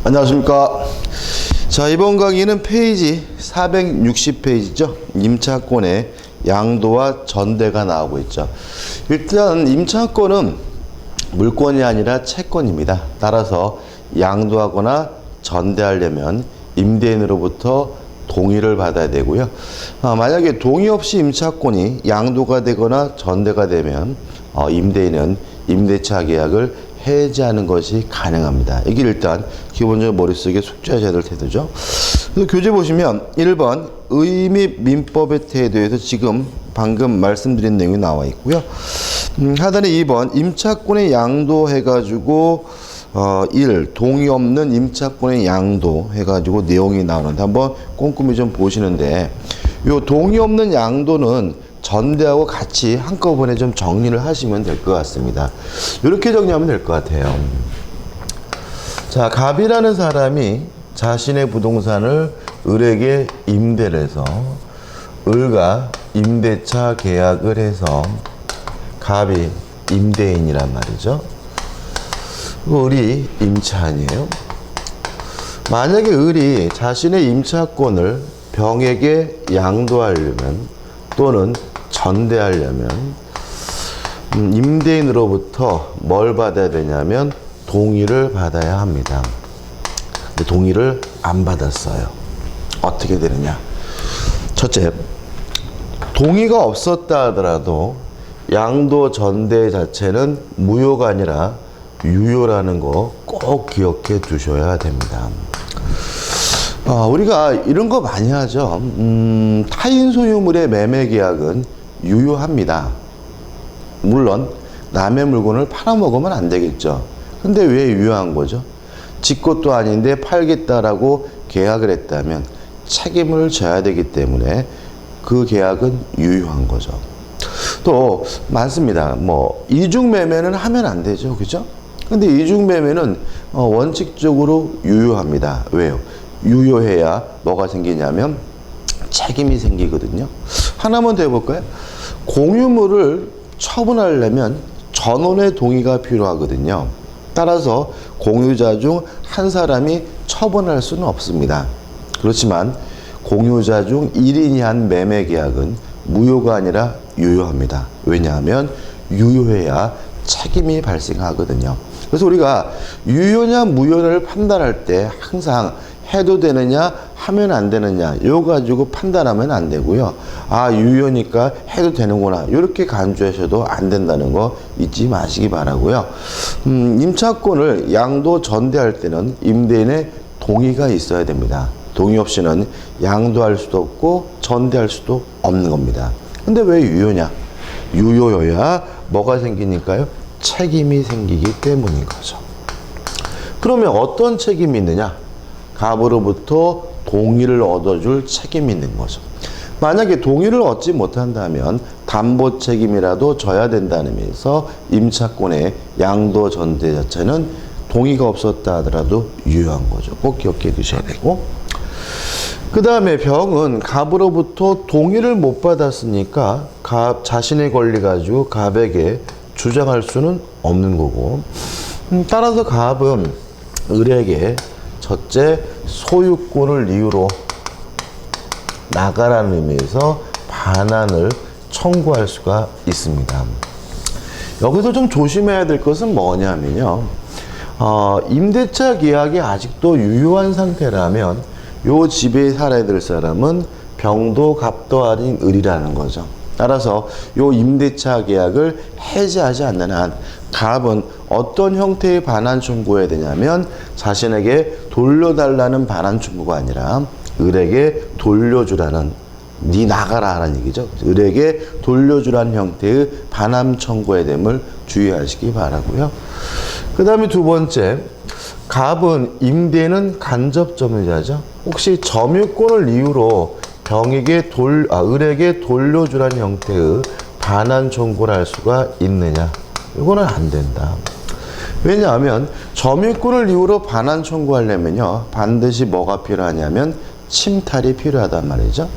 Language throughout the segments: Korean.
안녕하십니까. 자, 이번 강의는 페이지 460페이지죠. 임차권의 양도와 전대가 나오고 있죠. 일단 임차권은 물권이 아니라 채권입니다. 따라서 양도하거나 전대하려면 임대인으로부터 동의를 받아야 되고요. 만약에 동의 없이 임차권이 양도가 되거나 전대가 되면 임대인은 임대차 계약을 해지하는 것이 가능합니다. 이게 일단 기본적으로 머릿속에 숙지하셔야 될 태도죠. 그래서 교재 보시면 1번 의의 및 민법의 태도에서 지금 방금 말씀드린 내용이 나와 있고요. 하단에 2번 임차권의 양도 해가지고 1. 동의 없는 임차권의 양도 해가지고 내용이 나오는데 한번 꼼꼼히 좀 보시는데 요 동의 없는 양도는 전대하고 같이 한꺼번에 좀 정리를 하시면 될 것 같습니다. 이렇게 정리하면 될 것 같아요. 자, 갑이라는 사람이 자신의 부동산을 을에게 임대를 해서 을과 임대차 계약을 해서 갑이 임대인이란 말이죠. 을이 임차인이에요. 만약에 을이 자신의 임차권을 병에게 양도하려면 또는 전대하려면 임대인으로부터 뭘 받아야 되냐면 동의를 받아야 합니다. 근데 동의를 안 받았어요. 어떻게 되느냐? 첫째, 동의가 없었다 하더라도 양도 전대 자체는 무효가 아니라 유효라는 거 꼭 기억해 두셔야 됩니다. 우리가 이런 거 많이 하죠. 타인 소유물의 매매 계약은 유효합니다. 물론 남의 물건을 팔아먹으면 안 되겠죠. 근데 왜 유효한 거죠? 지 것도 아닌데 팔겠다라고 계약을 했다면 책임을 져야 되기 때문에 그 계약은 유효한 거죠. 또 많습니다. 이중 매매는 하면 안 되죠. 그죠? 근데 이중 매매는 원칙적으로 유효합니다. 왜요? 유효해야 뭐가 생기냐면 책임이 생기거든요. 하나만 더 해볼까요? 공유물을 처분하려면 전원의 동의가 필요하거든요. 따라서 공유자 중 한 사람이 처분할 수는 없습니다. 그렇지만 공유자 중 1인이 한 매매 계약은 무효가 아니라 유효합니다. 왜냐하면 유효해야 책임이 발생하거든요. 그래서 우리가 유효냐 무효냐를 판단할 때 항상 해도 되느냐 하면 안 되느냐 이거 가지고 판단하면 안 되고요. 유효니까 해도 되는구나 이렇게 간주하셔도 안 된다는 거 잊지 마시기 바라고요. 임차권을 양도 전대할 때는 임대인의 동의가 있어야 됩니다. 동의 없이는 양도할 수도 없고 전대할 수도 없는 겁니다. 근데 왜 유효냐? 유효여야 뭐가 생기니까요? 책임이 생기기 때문인 거죠. 그러면 어떤 책임이 있느냐? 갑으로부터 동의를 얻어줄 책임이 있는 거죠. 만약에 동의를 얻지 못한다면 담보 책임이라도 져야 된다는 의미에서 임차권의 양도 전대 자체는 동의가 없었다 하더라도 유효한 거죠. 꼭 기억해 두셔야 되고, 그 다음에 병은 갑으로부터 동의를 못 받았으니까 갑 자신의 권리 가지고 갑에게 주장할 수는 없는 거고, 따라서 갑은 을에게 첫째, 소유권을 이유로 나가라는 의미에서 반환을 청구할 수가 있습니다. 여기서 좀 조심해야 될 것은 뭐냐면요. 임대차 계약이 아직도 유효한 상태라면 요 집에 살아야 될 사람은 병도 갑도 아닌 을이라는 거죠. 따라서 요 임대차 계약을 해지하지 않는 한 갑은 어떤 형태의 반환 청구해야 되냐면 자신에게 돌려달라는 반환 청구가 아니라 을에게 돌려주라는, 니 나가라 하는 얘기죠. 을에게 돌려주라는 형태의 반환 청구해야 됨을 주의하시기 바라고요. 그 다음에 두 번째, 갑은 임대인은 간접 점유자죠. 혹시 점유권을 이유로 을에게 돌려주라는 형태의 반환 청구를 할 수가 있느냐? 이거는 안 된다. 왜냐하면 점유권을 이유로 반환 청구하려면요 반드시 뭐가 필요하냐면 침탈이 필요하단 말이죠.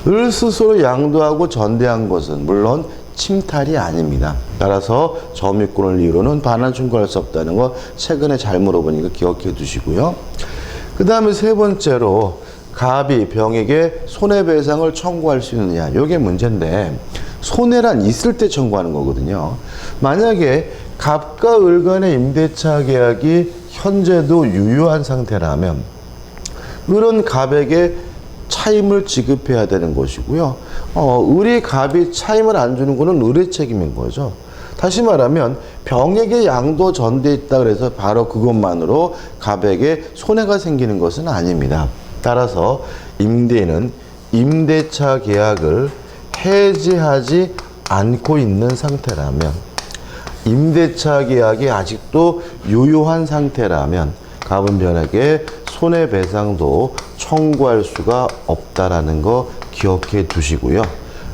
을 스스로 양도하고 전대한 것은 물론 침탈이 아닙니다. 따라서 점유권을 이유로는 반환 청구할 수 없다는 거 최근에 잘 물어보니까 기억해 두시고요. 그 다음에 세 번째로 갑이 병에게 손해배상을 청구할 수 있느냐, 이게 문제인데 손해란 있을 때 청구하는 거거든요. 만약에 갑과 을 간의 임대차 계약이 현재도 유효한 상태라면 을은 갑에게 차임을 지급해야 되는 것이고요. 을이 갑이 차임을 안 주는 거는 을의 책임인 거죠. 다시 말하면 병에게 양도 전돼 있다 그래서 바로 그것만으로 갑에게 손해가 생기는 것은 아닙니다. 따라서 임대인은 임대차 계약을 해지하지 않고 있는 상태라면, 임대차 계약이 아직도 유효한 상태라면 갑은 변에게 손해배상도 청구할 수가 없다라는 거 기억해 두시고요.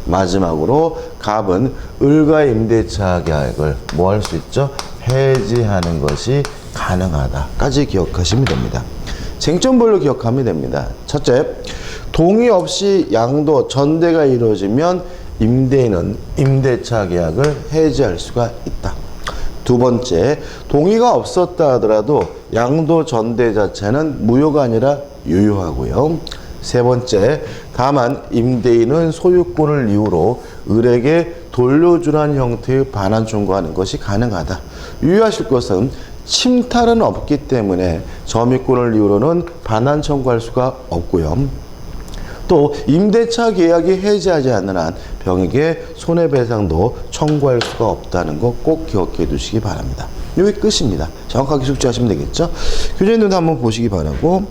마지막으로 갑은 을과의 임대차 계약을 뭐 할 수 있죠? 해지하는 것이 가능하다까지 기억하시면 됩니다. 쟁점별로 기억하면 됩니다. 첫째, 동의 없이 양도 전대가 이루어지면 임대인은 임대차 계약을 해지할 수가 있다. 두 번째, 동의가 없었다 하더라도 양도 전대 자체는 무효가 아니라 유효하고요. 세 번째, 다만 임대인은 소유권을 이유로 을에게 돌려주라는 형태의 반환 청구하는 것이 가능하다. 유의하실 것은 침탈은 없기 때문에 점유권을 이유로는 반환 청구할 수가 없고요. 또 임대차 계약이 해지하지 않는 한 병에게 손해배상도 청구할 수가 없다는 거 꼭 기억해 두시기 바랍니다. 여기 끝입니다. 정확하게 숙지하시면 되겠죠? 교재님도 한번 보시기 바라고,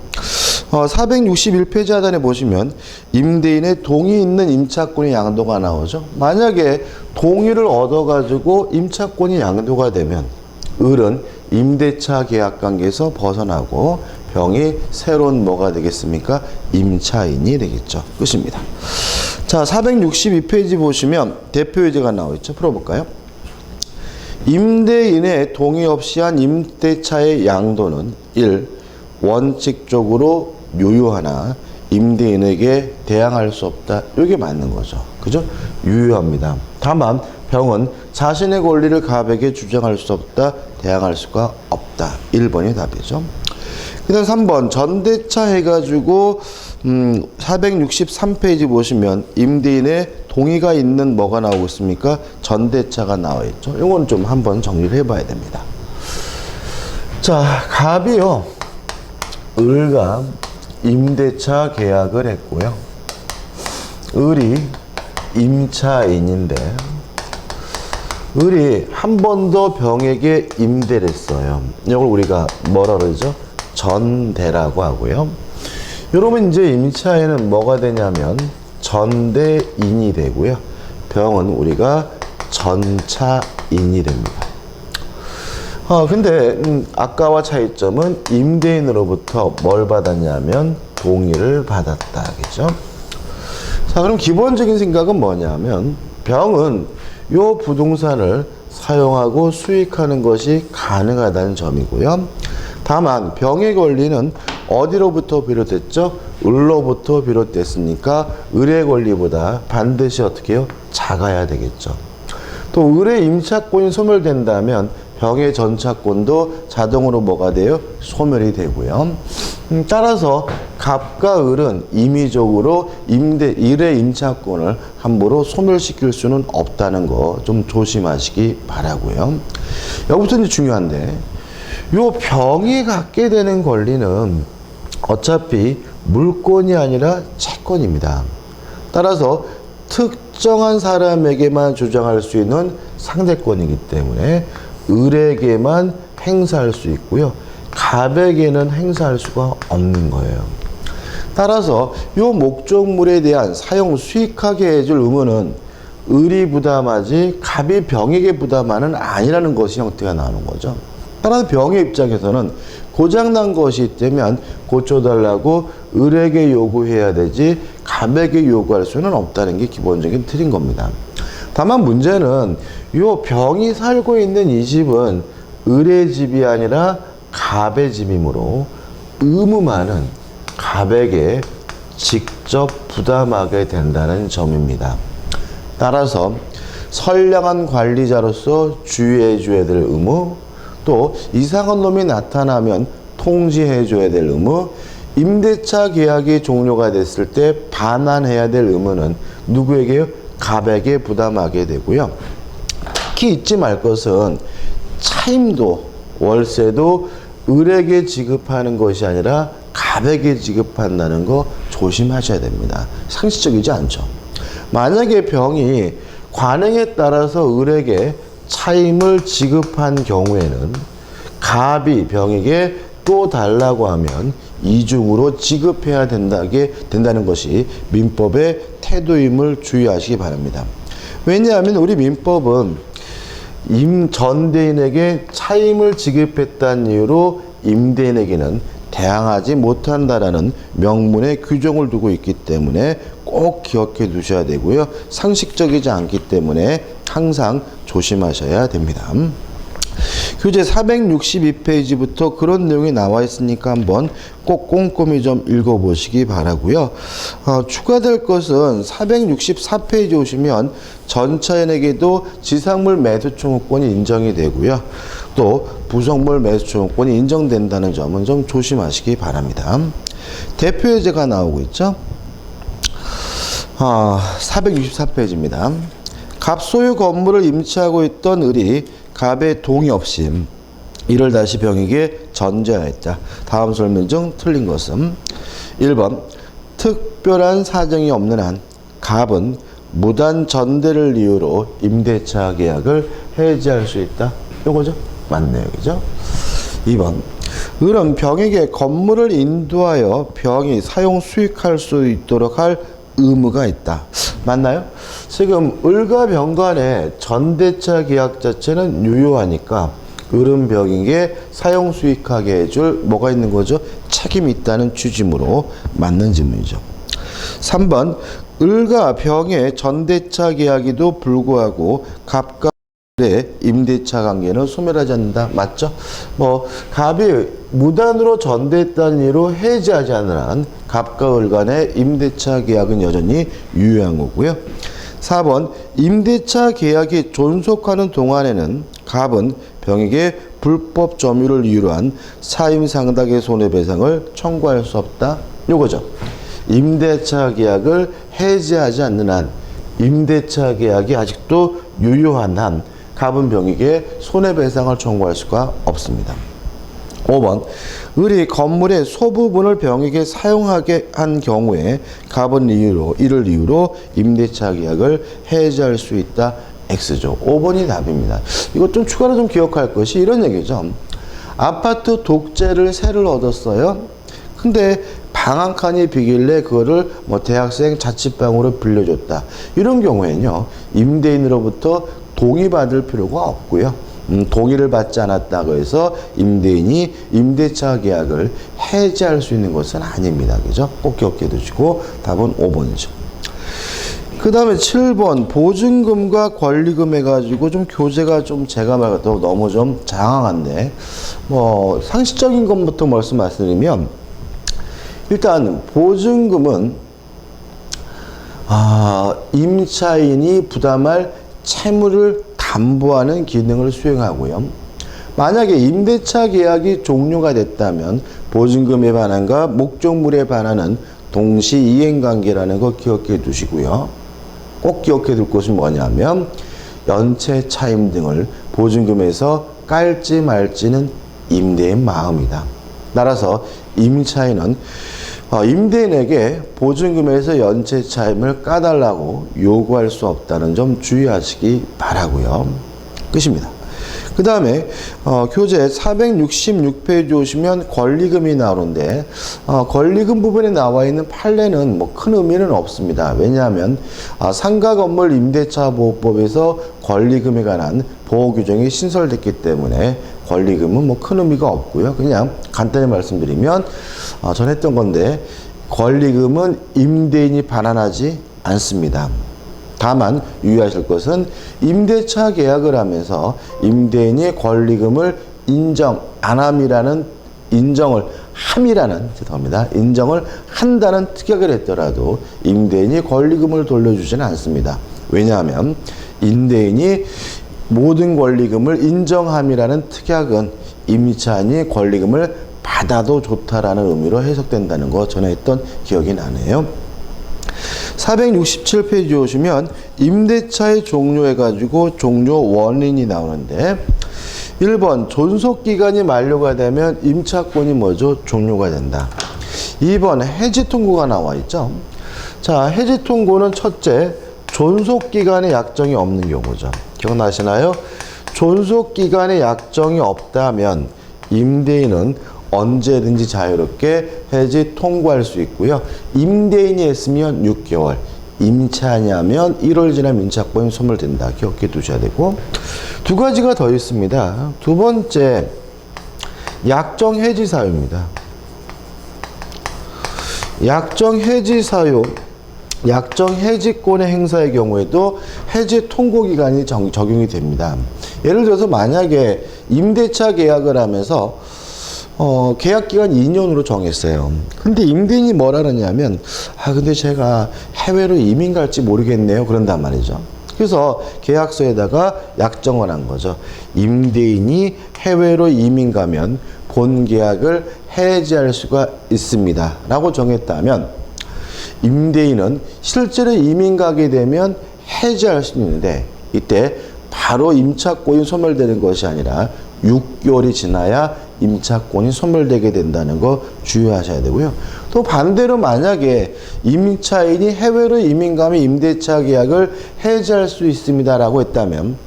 461페이지 하단에 보시면 임대인의 동의 있는 임차권이 양도가 나오죠. 만약에 동의를 얻어가지고 임차권이 양도가 되면 을은 임대차 계약 관계에서 벗어나고 병이 새로운 뭐가 되겠습니까? 임차인이 되겠죠. 끝입니다. 자, 462페이지 보시면 대표 예제가 나와 있죠. 풀어볼까요? 임대인의 동의 없이 한 임대차의 양도는 1. 원칙적으로 유효하나 임대인에게 대항할 수 없다. 이게 맞는 거죠. 그죠? 유효합니다. 다만 병은 자신의 권리를 갑에게 주장할 수 없다. 대항할 수가 없다. 1번이 답이죠. 그 다음 3번 전대차 해가지고 463페이지 보시면 임대인의 동의가 있는 뭐가 나오고 있습니까? 전대차가 나와 있죠. 이건 좀 한번 정리를 해봐야 됩니다. 자, 갑이요, 을과 임대차 계약을 했고요. 을이 임차인인데 을이 한 번 더 병에게 임대를 했어요. 이걸 우리가 뭐라 그러죠? 전대라고 하고요. 여러분, 이제 임차인은 뭐가 되냐면 전대인이 되고요. 병은 우리가 전차인이 됩니다. 근데 아까와 차이점은 임대인으로부터 뭘 받았냐면 동의를 받았다. 그죠? 자, 그럼 기본적인 생각은 뭐냐면 병은 요 부동산을 사용하고 수익하는 것이 가능하다는 점이고요. 다만 병의 권리는 어디로부터 비롯됐죠? 을로부터 비롯됐으니까 을의 권리보다 반드시 어떻게 해요? 작아야 되겠죠. 또 을의 임차권이 소멸된다면 병의 전차권도 자동으로 뭐가 돼요? 소멸이 되고요. 따라서 갑과 을은 임의적으로 을의 임차권을 함부로 소멸시킬 수는 없다는 거 좀 조심하시기 바라고요. 여기부터 이제 중요한데, 요 병이 갖게 되는 권리는 어차피 물권이 아니라 채권입니다. 따라서 특정한 사람에게만 주장할 수 있는 상대권이기 때문에 을에게만 행사할 수 있고요. 갑에게는 행사할 수가 없는 거예요. 따라서 이 목적물에 대한 사용 수익하게 해줄 의무는 을이 부담하지 갑이 병에게 부담하는 아니라는 것이 형태가 나오는 거죠. 따라서 병의 입장에서는 고장난 것이 있다면 고쳐달라고 을에게 요구해야 되지 갑에게 요구할 수는 없다는 게 기본적인 틀인 겁니다. 다만 문제는 이 병이 살고 있는 이 집은 을의 집이 아니라 갑의 집이므로 의무만은 갑에게 직접 부담하게 된다는 점입니다. 따라서 선량한 관리자로서 주의해줘야 될 의무, 또 이상한 놈이 나타나면 통지해줘야 될 의무, 임대차 계약이 종료가 됐을 때 반환해야 될 의무는 누구에게요? 갑에게 부담하게 되고요. 특히 잊지 말 것은 차임도 월세도 을에게 지급하는 것이 아니라 갑에게 지급한다는 거 조심하셔야 됩니다. 상식적이지 않죠. 만약에 병이 관행에 따라서 을에게 차임을 지급한 경우에는 갑이 병에게 또 달라고 하면 이중으로 지급해야 된다는 것이 민법의 태도임을 주의하시기 바랍니다. 왜냐하면 우리 민법은 전대인에게 차임을 지급했다는 이유로 임대인에게는 대항하지 못한다라는 명문의 규정을 두고 있기 때문에 꼭 기억해 두셔야 되고요. 상식적이지 않기 때문에 항상 조심하셔야 됩니다. 교재 462페이지부터 그런 내용이 나와 있으니까 한번 꼭 꼼꼼히 좀 읽어보시기 바라고요. 추가될 것은 464페이지 오시면 전차인에게도 지상물 매수 청구권이 인정이 되고요. 또 부속물 매수 청구권이 인정된다는 점은 좀 조심하시기 바랍니다. 대표 예제가 나오고 있죠. 464페이지입니다. 갑 소유 건물을 임차하고 있던 을이 갑의 동의 없이 이를 다시 병에게 전제하였다. 다음 설명 중 틀린 것은 1번 특별한 사정이 없는 한 갑은 무단 전대를 이유로 임대차 계약을 해지할 수 있다. 요거죠? 맞네요. 그죠? 2번 을은 병에게 건물을 인도하여 병이 사용 수익할 수 있도록 할 의무가 있다. 맞나요? 지금 을과 병 간의 전대차 계약 자체는 유효하니까 을은 병에게 사용 수익하게 해줄 뭐가 있는 거죠? 책임이 있다는 취지로 맞는 질문이죠. 3번 을과 병의 전대차 계약에도 불구하고 갑과 을의 임대차 관계는 소멸하지 않는다. 맞죠? 갑이 무단으로 전대했다는 이유로 해지하지 않는 한 갑과 을 간의 임대차 계약은 여전히 유효한 거고요. 4번 임대차 계약이 존속하는 동안에는 갑은 병에게 불법 점유를 이유로 한 사임상당의 손해배상을 청구할 수 없다. 요거죠. 임대차 계약을 해지하지 않는 한, 임대차 계약이 아직도 유효한 한 갑은 병에게 손해배상을 청구할 수가 없습니다. 5번 을이 건물의 소부분을 병에게 사용하게 한 경우에 갑은 이를 이유로 임대차 계약을 해지할 수 있다. X죠. 5번이 답입니다. 이것 좀 추가로 좀 기억할 것이 이런 얘기죠. 아파트 독재를 세를 얻었어요. 근데 방 한 칸이 비길래 그거를 대학생 자취방으로 빌려줬다. 이런 경우에는요, 임대인으로부터 동의받을 필요가 없고요. 동의를 받지 않았다고 해서 임대인이 임대차 계약을 해지할 수 있는 것은 아닙니다. 그죠? 꼭 기억해 두시고 답은 5번이죠. 그 다음에 7번 보증금과 권리금 해가지고 좀 교재가 좀 제가 말해도 너무 좀 장황한데 상식적인 것부터 말씀드리면 일단 보증금은 임차인이 부담할 채무를 담보하는 기능을 수행하고요. 만약에 임대차 계약이 종료가 됐다면 보증금의 반환과 목적물의 반환은 동시 이행관계라는 거 기억해 두시고요. 꼭 기억해 둘 것은 뭐냐면 연체 차임 등을 보증금에서 깔지 말지는 임대인 마음이다. 따라서 임차인은 임대인에게 보증금에서 연체 차임을 까달라고 요구할 수 없다는 점 주의하시기 바라고요. 끝입니다. 그 다음에 교재 466페이지 오시면 권리금이 나오는데 권리금 부분에 나와 있는 판례는 큰 의미는 없습니다. 왜냐하면 상가 건물 임대차 보호법에서 권리금에 관한 보호 규정이 신설됐기 때문에 권리금은 큰 의미가 없고요. 그냥 간단히 말씀드리면 전 했던 건데 권리금은 임대인이 반환하지 않습니다. 다만 유의하실 것은 임대차 계약을 하면서 임대인이 권리금을 인정을 한다는 특약을 했더라도 임대인이 권리금을 돌려주지는 않습니다. 왜냐하면 임대인이 모든 권리금을 인정함이라는 특약은 임차인이 권리금을 받아도 좋다라는 의미로 해석된다는 거 전해했던 기억이 나네요. 467페이지 오시면 임대차의 종료해가지고 종료 원인이 나오는데 1번 존속기간이 만료가 되면 임차권이 뭐죠? 종료가 된다. 2번 해지 통고가 나와 있죠. 자, 해지 통고는 첫째, 존속기간에 약정이 없는 경우죠. 기억나시나요? 존속기간에 약정이 없다면 임대인은 언제든지 자유롭게 해지 통고할 수 있고요. 임대인이 했으면 6개월, 임차인이 하면 1월 지나면 임차권이 소멸된다. 기억해 두셔야 되고, 두 가지가 더 있습니다. 두 번째, 약정 해지 사유입니다. 약정 해지 사유, 약정 해지권의 행사의 경우에도 해지 통고 기간이 적용이 됩니다. 예를 들어서 만약에 임대차 계약을 하면서 계약 기간 2년으로 정했어요. 근데 임대인이 뭐라 그러냐면, 근데 제가 해외로 이민 갈지 모르겠네요. 그런단 말이죠. 그래서 계약서에다가 약정을 한 거죠. 임대인이 해외로 이민 가면 본 계약을 해지할 수가 있습니다. 라고 정했다면, 임대인은 실제로 이민 가게 되면 해지할 수 있는데, 이때 바로 임차권이 소멸되는 것이 아니라 6개월이 지나야 임차권이 소멸되게 된다는 거 주의하셔야 되고요. 또 반대로 만약에 임차인이 해외로 이민 가면 임대차 계약을 해지할 수 있습니다라고 했다면,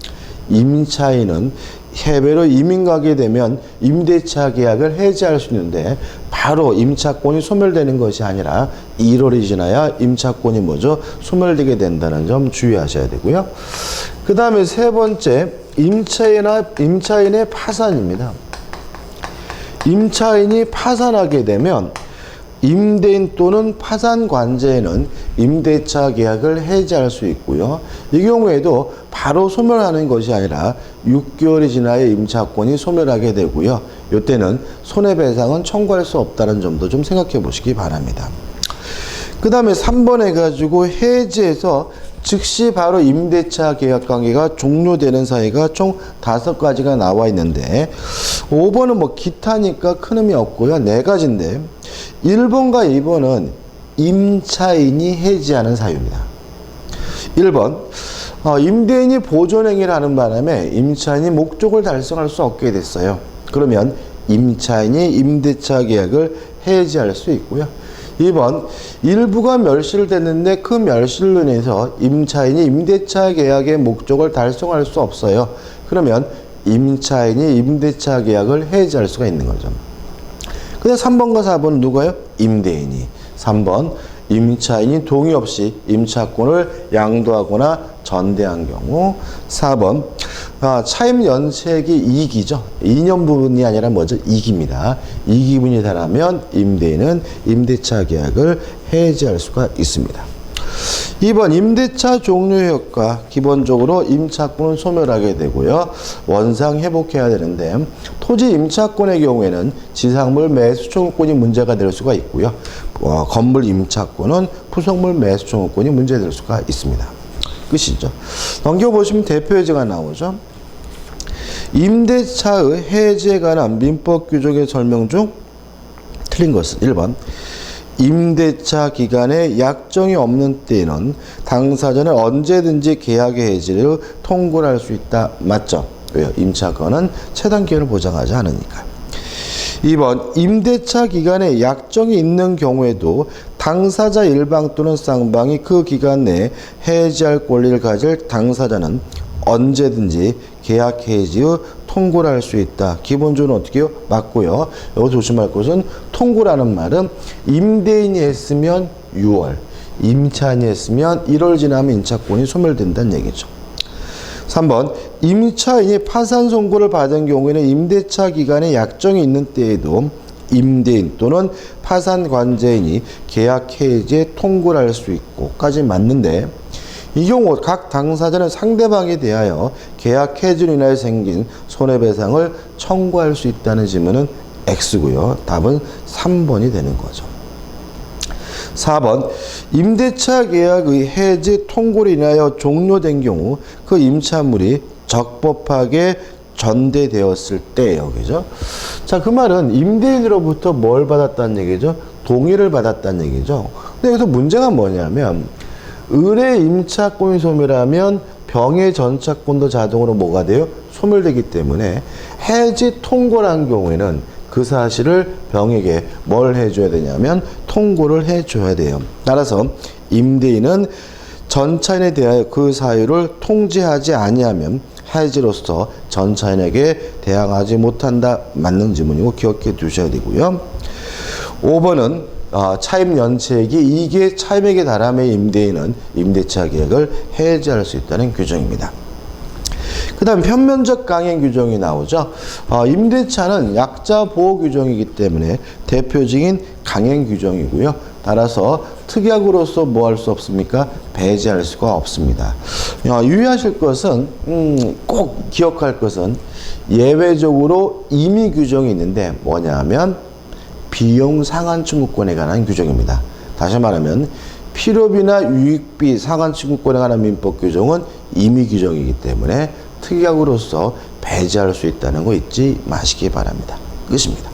임차인은 해외로 이민 가게 되면 임대차 계약을 해지할 수 있는데 바로 임차권이 소멸되는 것이 아니라 1월이 지나야 임차권이 뭐죠? 소멸되게 된다는 점 주의하셔야 되고요. 그 다음에 세 번째, 임차인의 파산입니다. 임차인이 파산하게 되면 임대인 또는 파산관제인은 임대차 계약을 해지할 수 있고요. 이 경우에도 바로 소멸하는 것이 아니라 6개월이 지나야 임차권이 소멸하게 되고요. 이때는 손해배상은 청구할 수 없다는 점도 좀 생각해 보시기 바랍니다. 그 다음에 3번 해가지고 해지해서 즉시 바로 임대차 계약 관계가 종료되는 사유가 총 5가지가 나와 있는데 5번은 뭐 기타니까 큰 의미 없고요. 4가지인데 1번과 2번은 임차인이 해지하는 사유입니다. 1번, 임대인이 보존행위를 하는 바람에 임차인이 목적을 달성할 수 없게 됐어요. 그러면 임차인이 임대차 계약을 해지할 수 있고요. 2번, 일부가 멸실을 됐는데 그 멸실로 인해서 임차인이 임대차 계약의 목적을 달성할 수 없어요. 그러면 임차인이 임대차 계약을 해지할 수가 있는 거죠. 근데 3번과 4번은 누가요? 임대인이. 3번, 임차인이 동의 없이 임차권을 양도하거나 전대한 경우. 4번, 차임 연체액이 2기죠. 2년 부분이 아니라 뭐죠? 2기입니다. 2기분이 달하면 임대인은 임대차 계약을 해지할 수가 있습니다. 2번, 임대차 종료 효과. 기본적으로 임차권은 소멸하게 되고요. 원상 회복해야 되는데 토지 임차권의 경우에는 지상물 매수 청구권이 문제가 될 수가 있고요. 건물 임차권은 부속물 매수 청구권이 문제될 수가 있습니다. 끝이죠. 넘겨보시면 대표 해제가 나오죠. 임대차의 해지에 관한 민법 규정의 설명 중 틀린 것은 1번, 임대차 기간에 약정이 없는 때에는 당사자는 언제든지 계약의 해지를 통고를 할 수 있다. 맞죠? 왜요? 임차권은 최단 기간을 보장하지 않으니까. 2번, 임대차 기간에 약정이 있는 경우에도 당사자 일방 또는 쌍방이 그 기간 내에 해지할 권리를 가질 당사자는 언제든지 계약 해지 후 통고를 할 수 있다. 기본적으로 어떻게 해요? 맞고요. 여기 조심할 것은 통고라는 말은 임대인이 했으면 6월, 임차인이 했으면 1월 지나면 임차권이 소멸된다는 얘기죠. 3번, 임차인이 파산 선고를 받은 경우에는 임대차 기간에 약정이 있는 때에도 임대인 또는 파산관제인이 계약 해지에 통고를 할 수 있고까지 맞는데 이 경우 각 당사자는 상대방에 대하여 계약 해지로 인하여 생긴 손해배상을 청구할 수 있다는 질문은 X고요. 답은 3번이 되는 거죠. 4번 임대차 계약의 해지 통고로 인하여 종료된 경우 그 임차물이 적법하게 전대되었을 때예요. 그죠? 자, 그 말은 임대인으로부터 뭘 받았다는 얘기죠? 동의를 받았다는 얘기죠. 근데 여기서 문제가 뭐냐면 의뢰 임차권이 소멸하면 병의 전차권도 자동으로 뭐가 돼요? 소멸되기 때문에 해지 통고란 경우에는 그 사실을 병에게 뭘 해줘야 되냐면 통고를 해줘야 돼요. 따라서 임대인은 전차인에 대하여 그 사유를 통지하지 아니하면 해지로서 전차인에게 대항하지 못한다. 맞는 지문이고 기억해 두셔야 되고요. 5번은 차임 연체액이 이게 차임액에 달하면 임대인은 임대차 계약을 해지할 수 있다는 규정입니다. 그 다음 편면적 강행 규정이 나오죠. 임대차는 약자 보호 규정이기 때문에 대표적인 강행 규정이고요. 따라서 특약으로서 뭐 할 수 없습니까? 배제할 수가 없습니다. 유의하실 것은 꼭 기억할 것은 예외적으로 임의 규정이 있는데 뭐냐 하면 비용 상환 청구권에 관한 규정입니다. 다시 말하면 필요비나 유익비 상환 청구권에 관한 민법 규정은 임의 규정이기 때문에 특약으로서 배제할 수 있다는 거 잊지 마시기 바랍니다. 끝입니다.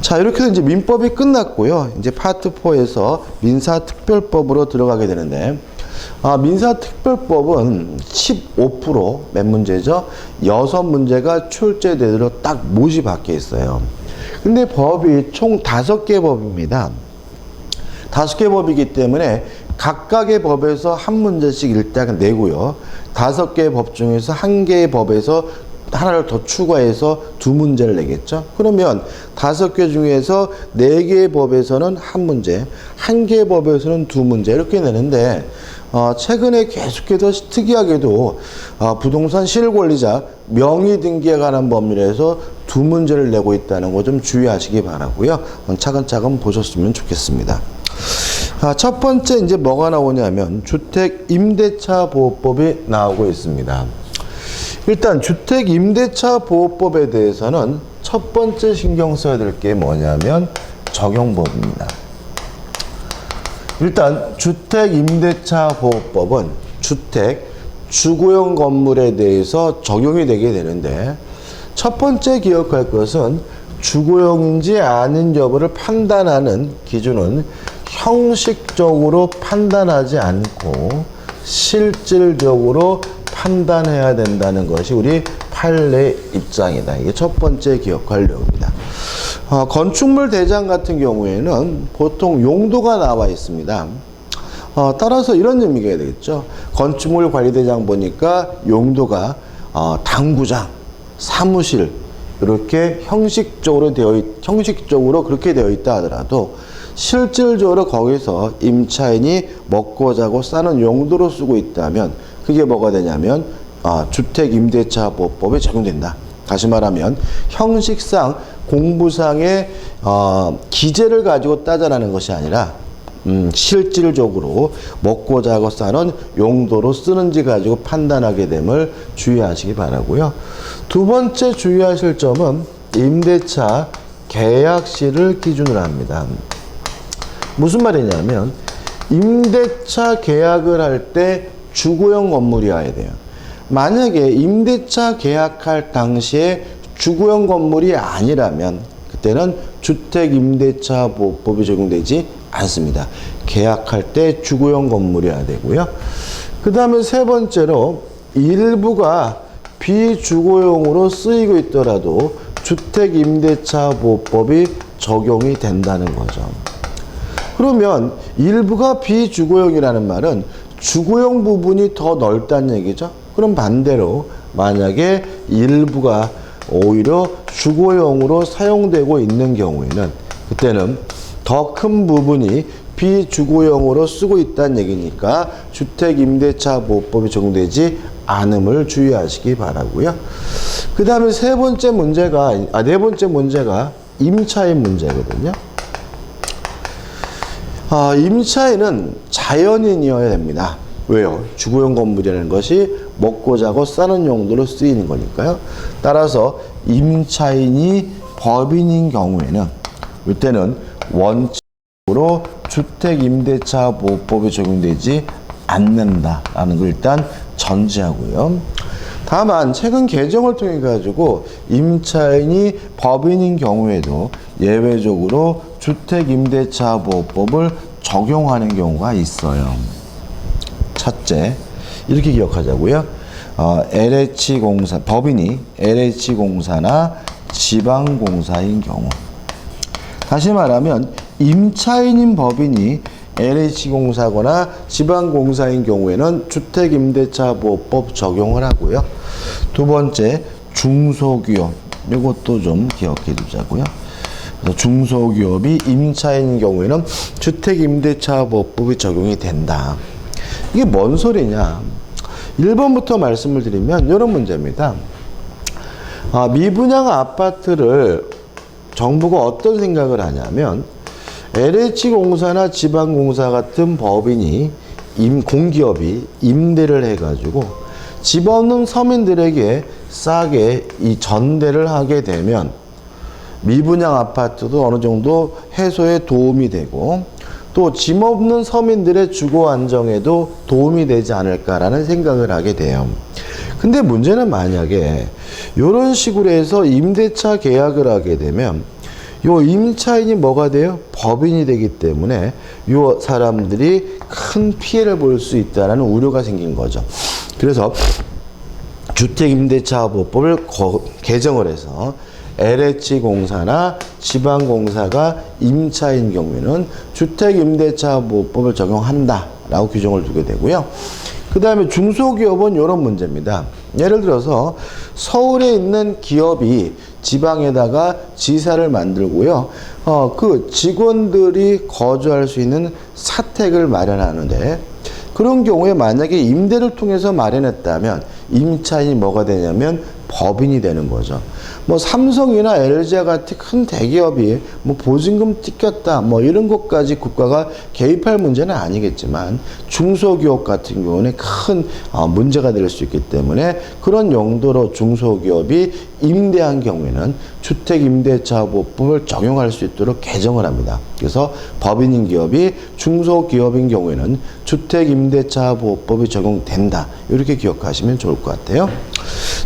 자, 이렇게 해서 이제 민법이 끝났고요. 이제 파트 4에서 민사특별법으로 들어가게 되는데, 민사특별법은 15% 몇 문제죠? 6문제가 출제되도록 딱 못이 박혀 있어요. 근데 법이 총 5개 법입니다. 5개 법이기 때문에 각각의 법에서 한 문제씩 일단 내고요. 5개의 법 중에서 한 개의 법에서 하나를 더 추가해서 2문제를 내겠죠. 그러면 5개 중에서 4개의 법에서는 한 문제, 한 개의 법에서는 2문제 이렇게 내는데 최근에 계속해서 특이하게도 부동산 실권리자 명의 등기에 관한 법률에서 2문제를 내고 있다는 거 좀 주의하시기 바라고요. 차근차근 보셨으면 좋겠습니다. 첫 번째 이제 뭐가 나오냐면 주택 임대차 보호법이 나오고 있습니다. 일단 주택 임대차 보호법에 대해서는 첫 번째 신경 써야 될 게 뭐냐면 적용법입니다. 일단 주택 임대차 보호법은 주택 주거용 건물에 대해서 적용이 되게 되는데 첫 번째 기억할 것은 주거용인지 아닌 여부를 판단하는 기준은 형식적으로 판단하지 않고 실질적으로 판단해야 된다는 것이 우리 판례 입장이다. 이게 첫 번째 기억할 내용입니다. 건축물 대장 같은 경우에는 보통 용도가 나와 있습니다. 따라서 이런 의미가 되겠죠. 건축물 관리대장 보니까 용도가 당구장, 사무실 이렇게 형식적으로 그렇게 되어 있다 하더라도 실질적으로 거기서 임차인이 먹고 자고 싸는 용도로 쓰고 있다면 그게 뭐가 되냐면 주택 임대차 보호법에 적용된다. 다시 말하면 형식상 공부상의 기재를 가지고 따져나는 것이 아니라 실질적으로 먹고 자고 싸는 용도로 쓰는지 가지고 판단하게 됨을 주의하시기 바라고요. 두 번째 주의하실 점은 임대차 계약시를 기준으로 합니다. 무슨 말이냐면 임대차 계약을 할 때 주거용 건물이어야 돼요. 만약에 임대차 계약할 당시에 주거용 건물이 아니라면 그때는 주택 임대차 보호법이 적용되지 않습니다. 계약할 때 주거용 건물이어야 되고요. 그 다음에 세 번째로 일부가 비주거용으로 쓰이고 있더라도 주택 임대차 보호법이 적용이 된다는 거죠. 그러면 일부가 비주거용이라는 말은 주거용 부분이 더 넓다는 얘기죠. 그럼 반대로 만약에 일부가 오히려 주거용으로 사용되고 있는 경우에는 그때는 더 큰 부분이 비주거용으로 쓰고 있다는 얘기니까 주택 임대차 보호법이 적용되지 않음을 주의하시기 바라고요. 그 다음에 네 번째 문제가 임차인 문제거든요. 임차인은 자연인이어야 됩니다. 왜요? 주거용 건물이라는 것이 먹고 자고 싸는 용도로 쓰이는 거니까요. 따라서 임차인이 법인인 경우에는 이때는 원칙 으로 주택임대차보호법이 적용되지 않는다라는 걸 일단 전제하고요. 다만 최근 개정을 통해 가지고 임차인이 법인인 경우에도 예외적으로 주택임대차보호법을 적용하는 경우가 있어요. 첫째, 이렇게 기억하자고요. LH공사, 법인이 LH공사나 지방공사인 경우. 다시 말하면 임차인인 법인이 LH공사거나 지방공사인 경우에는 주택임대차보호법 적용을 하고요. 두 번째, 중소기업. 이것도 좀 기억해 두자고요. 그래서 중소기업이 임차인인 경우에는 주택임대차보호법이 적용이 된다. 이게 뭔 소리냐? 1번부터 말씀을 드리면 이런 문제입니다. 미분양 아파트를 정부가 어떤 생각을 하냐면 LH공사나 지방공사 같은 법인이 공기업이 임대를 해가지고 집 없는 서민들에게 싸게 이 전대를 하게 되면 미분양 아파트도 어느 정도 해소에 도움이 되고 또 집 없는 서민들의 주거 안정에도 도움이 되지 않을까라는 생각을 하게 돼요. 근데 문제는 만약에 이런 식으로 해서 임대차 계약을 하게 되면 요 임차인이 뭐가 돼요? 법인이 되기 때문에 요 사람들이 큰 피해를 볼 수 있다는 우려가 생긴 거죠. 그래서 주택임대차보호법을 개정을 해서 LH공사나 지방공사가 임차인 경우에는 주택임대차보호법을 적용한다라고 규정을 두게 되고요. 그 다음에 중소기업은 이런 문제입니다. 예를 들어서 서울에 있는 기업이 지방에다가 지사를 만들고요. 그 직원들이 거주할 수 있는 사택을 마련하는데 그런 경우에 만약에 임대를 통해서 마련했다면 임차인이 뭐가 되냐면 법인이 되는 거죠. 뭐 삼성이나 LG와 같은 큰 대기업이 뭐 보증금 뜯겼다 뭐 이런 것까지 국가가 개입할 문제는 아니겠지만 중소기업 같은 경우는 큰 문제가 될 수 있기 때문에 그런 용도로 중소기업이 임대한 경우에는 주택임대차보호법을 적용할 수 있도록 개정을 합니다. 그래서 법인인 기업이 중소기업인 경우에는 주택임대차보호법이 적용된다. 이렇게 기억하시면 좋을 것 같아요.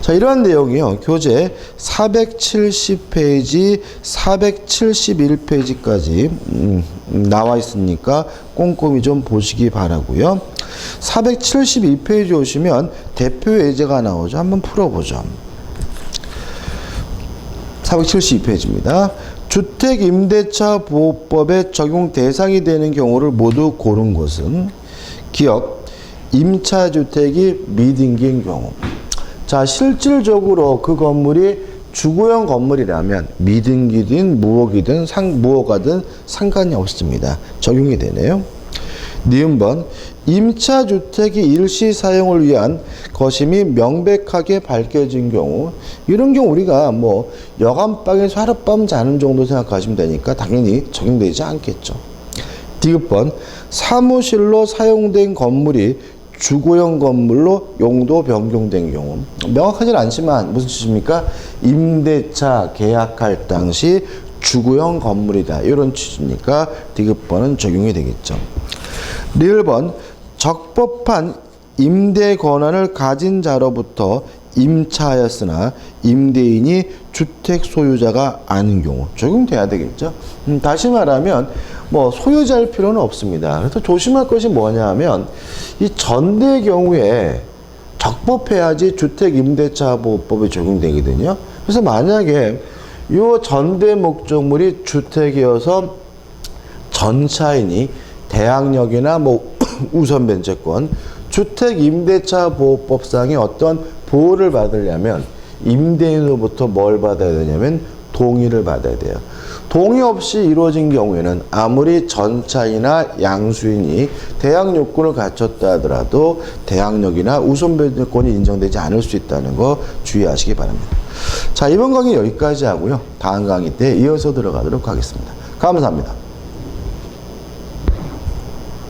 자, 이러한 내용이요. 교재 470페이지, 471페이지까지 나와 있으니까 꼼꼼히 좀 보시기 바라고요. 472페이지 오시면 대표 예제가 나오죠. 한번 풀어보죠. 472페이지입니다. 주택임대차보호법에 적용 대상이 되는 경우를 모두 고른 것은 기억, 임차주택이 미등기인 경우. 자, 실질적으로 그 건물이 주거용 건물이라면 미등기든 무허기든 무허가든 상관이 없습니다. 적용이 되네요. 니은번, 임차주택이 일시 사용을 위한 것임이 명백하게 밝혀진 경우, 이런 경우 우리가 뭐 여간방에서 하룻밤 자는 정도 생각하시면 되니까 당연히 적용되지 않겠죠. 디귿번, 사무실로 사용된 건물이 주거용 건물로 용도 변경된 경우. 명확하진 않지만 무슨 취지입니까? 임대차 계약할 당시 주거용 건물이다. 이런 취지니까 디귿번은 적용이 되겠죠. 리을번, 적법한 임대 권한을 가진 자로부터 임차하였으나 임대인이 주택 소유자가 아닌 경우 적용돼야 되겠죠. 다시 말하면 뭐 소유자일 필요는 없습니다. 그래서 조심할 것이 뭐냐 하면 이 전대의 경우에 적법해야지 주택임대차보호법이 적용되거든요. 그래서 만약에 이 전대 목적물이 주택이어서 전차인이 대항력이나 뭐 우선변제권, 주택임대차보호법상의 어떤 보호를 받으려면 임대인으로부터 뭘 받아야 되냐면 동의를 받아야 돼요. 동의 없이 이루어진 경우에는 아무리 전차이나 양수인이 대항 요건을 갖췄다 하더라도 대항력이나 우선변제권이 인정되지 않을 수 있다는 거 주의하시기 바랍니다. 자, 이번 강의 여기까지 하고요. 다음 강의 때 이어서 들어가도록 하겠습니다. 감사합니다.